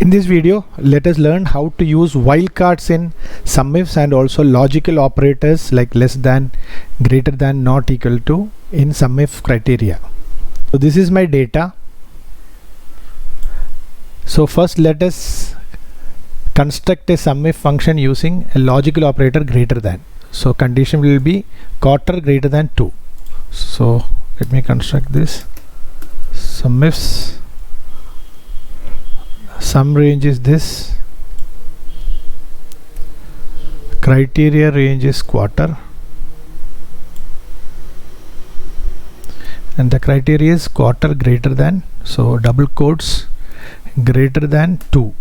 In this video, let us learn how to use wildcards in SUMIFs and also logical operators like less than, greater than, not equal to in SUMIF criteria. So this is my data. So first let us construct a SUMIF function using a logical operator greater than. So condition will be quarter greater than 2. So let me construct this. SUMIFs. Sum range is this, criteria range is quarter, and the criteria is quarter greater than, so double quotes, greater than 2,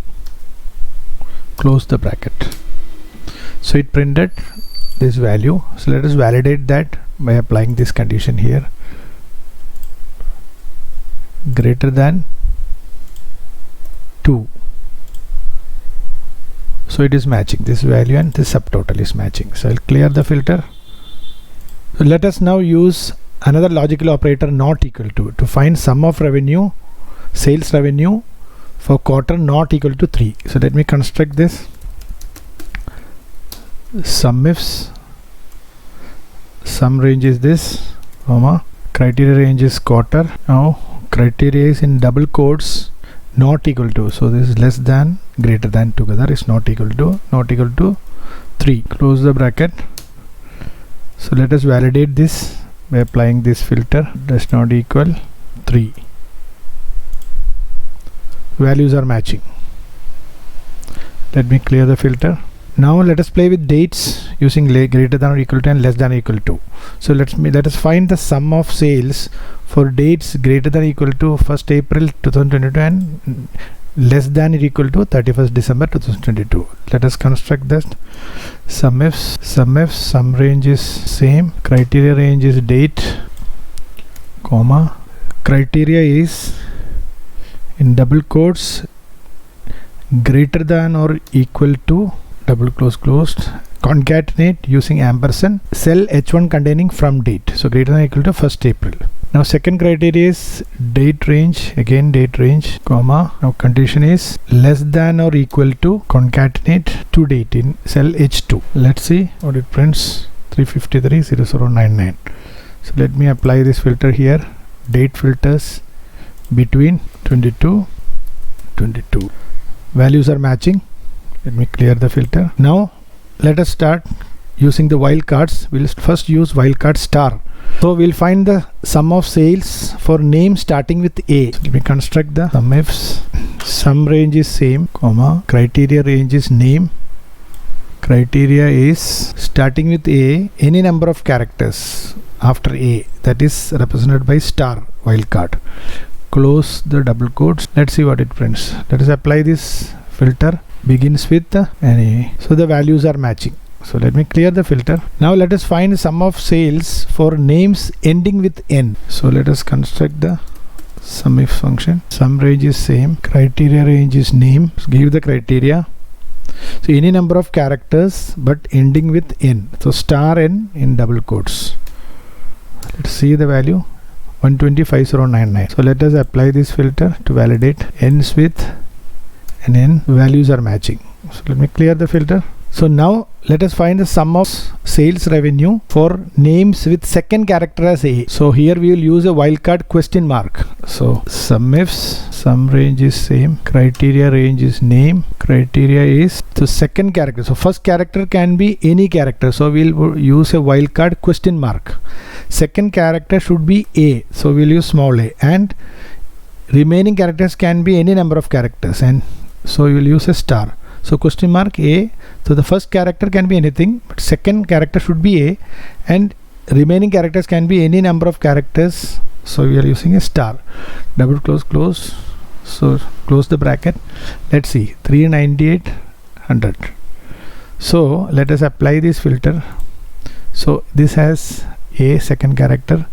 close the bracket. So it printed this value. So let us validate that by applying this condition here, greater than 2. So it is matching this value and this subtotal is matching. So I'll clear the filter. So let us now use another logical operator not equal to find sum of revenue, sales revenue for quarter not equal to 3. So let me construct this. SUMIFs, sum range is this, comma, criteria range is quarter. Now criteria is in double quotes, not equal to, so this is less than, greater than, together is not equal to 3, close the bracket. So let us validate this by applying this filter, does not equal 3, values are matching. Let me clear the filter. Now let us play with dates using greater than or equal to and less than or equal to. So let us find the sum of sales for dates greater than or equal to 1st April 2022 and less than or equal to 31st December 2022. Let us construct this. SUMIFs, sum range is same, criteria range is date, comma, criteria is in double quotes greater than or equal to, double close closed, concatenate using ampersand, cell H1 containing from date, so greater than or equal to 1st April. Now second criteria is date range, again date range, comma, now condition is less than or equal to, concatenate to date in cell H2. Let's see what it prints, 3530099. So let me apply this filter here, date filters between 22, values are matching. Let me clear the filter. Now let us start using the wildcards. We'll first use wildcard star. So we'll find the sum of sales for name starting with A. So let me construct the SUMIFs. Sum range is same, comma, criteria range is name, criteria is starting with A, any number of characters after A, that is represented by star wildcard. Close the double quotes. Let's see what it prints. Let us apply this filter, begins with any, so the values are matching. So let me clear the filter. Now let us find sum of sales for names ending with N. So let us construct the SUMIF function. Sum range is same, criteria range is name, so give the criteria, so any number of characters but ending with N, so star N in double quotes. Let's see the value, 1205099. So let us apply this filter to validate, ends with and N, values are matching. So let me clear the filter. So now let us find the sum of sales revenue for names with second character as A. So here we will use a wildcard question mark. So SUMIFs, sum range is same, criteria range is name, criteria is the second character. So first character can be any character, so we'll use a wildcard question mark. Second character should be A, so we'll use small a, and remaining characters can be any number of characters, and so you will use a star. So question mark A, so the first character can be anything, but second character should be A, and remaining characters can be any number of characters, so we are using a star. Double close, so close the bracket. Let's see, 39800. So let us apply this filter. So this has A, second character.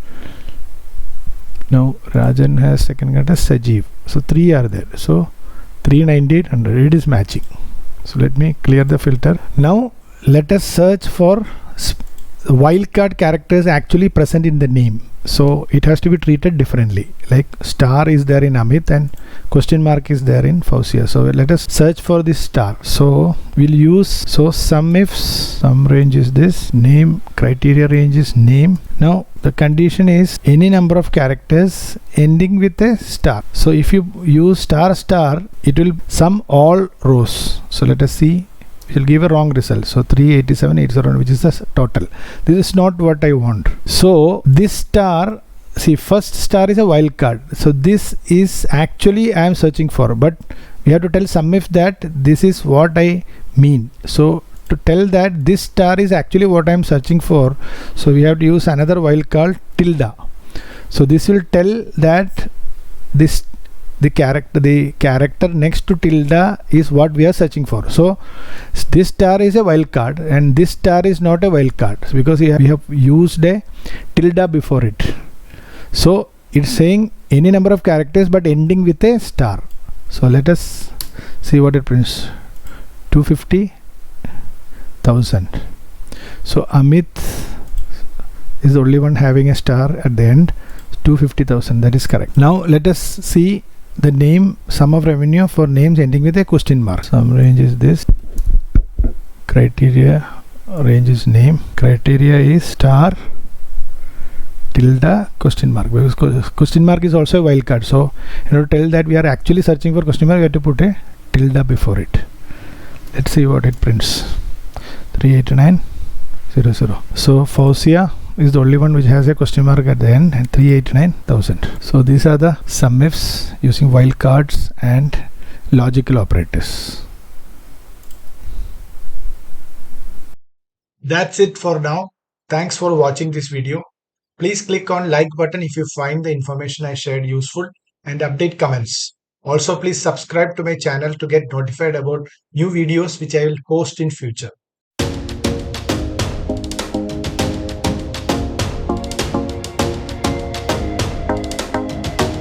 Now Rajan has second character, Sajeev, so 3 are there, so 39800, it is matching. So let me clear the filter. Now let us search for wildcard character is actually present in the name, so it has to be treated differently. Like star is there in Amit and question mark is there in Fauzia. So let us search for this star. So we'll use SUMIFS, sum range is this, name, criteria range is name. Now the condition is any number of characters ending with a star. So if you use star star, it will sum all rows. So let us see. It will give a wrong result. So 387, 801, which is the total. This is not what I want. So this star, see, first star is a wildcard. So this is actually I am searching for, but we have to tell SUMIF that this is what I mean. So to tell that this star is actually what I am searching for, so we have to use another wildcard tilde. So this will tell that this the character next to tilde is what we are searching for. So this star is a wildcard and this star is not a wildcard because we have used a tilde before it. So it's saying any number of characters but ending with a star. So let us see what it prints. 250,000. So Amit is the only one having a star at the end. 250,000, that is correct. Now let us see the name, sum of revenue for names ending with a question mark. Sum range is this, criteria range is name, criteria is star tilde question mark, because question mark is also a wildcard. So in order to tell that we are actually searching for question mark, we have to put a tilde before it. Let's see what it prints. 389,000. So Fauzia is the only one which has a question mark at the end, and 389,000. So these are the SUMIFs using wildcards and logical operators. That's it for now. Thanks for watching this video. Please click on like button if you find the information I shared useful, and update comments. Also please subscribe to my channel to get notified about new videos which I will post in future.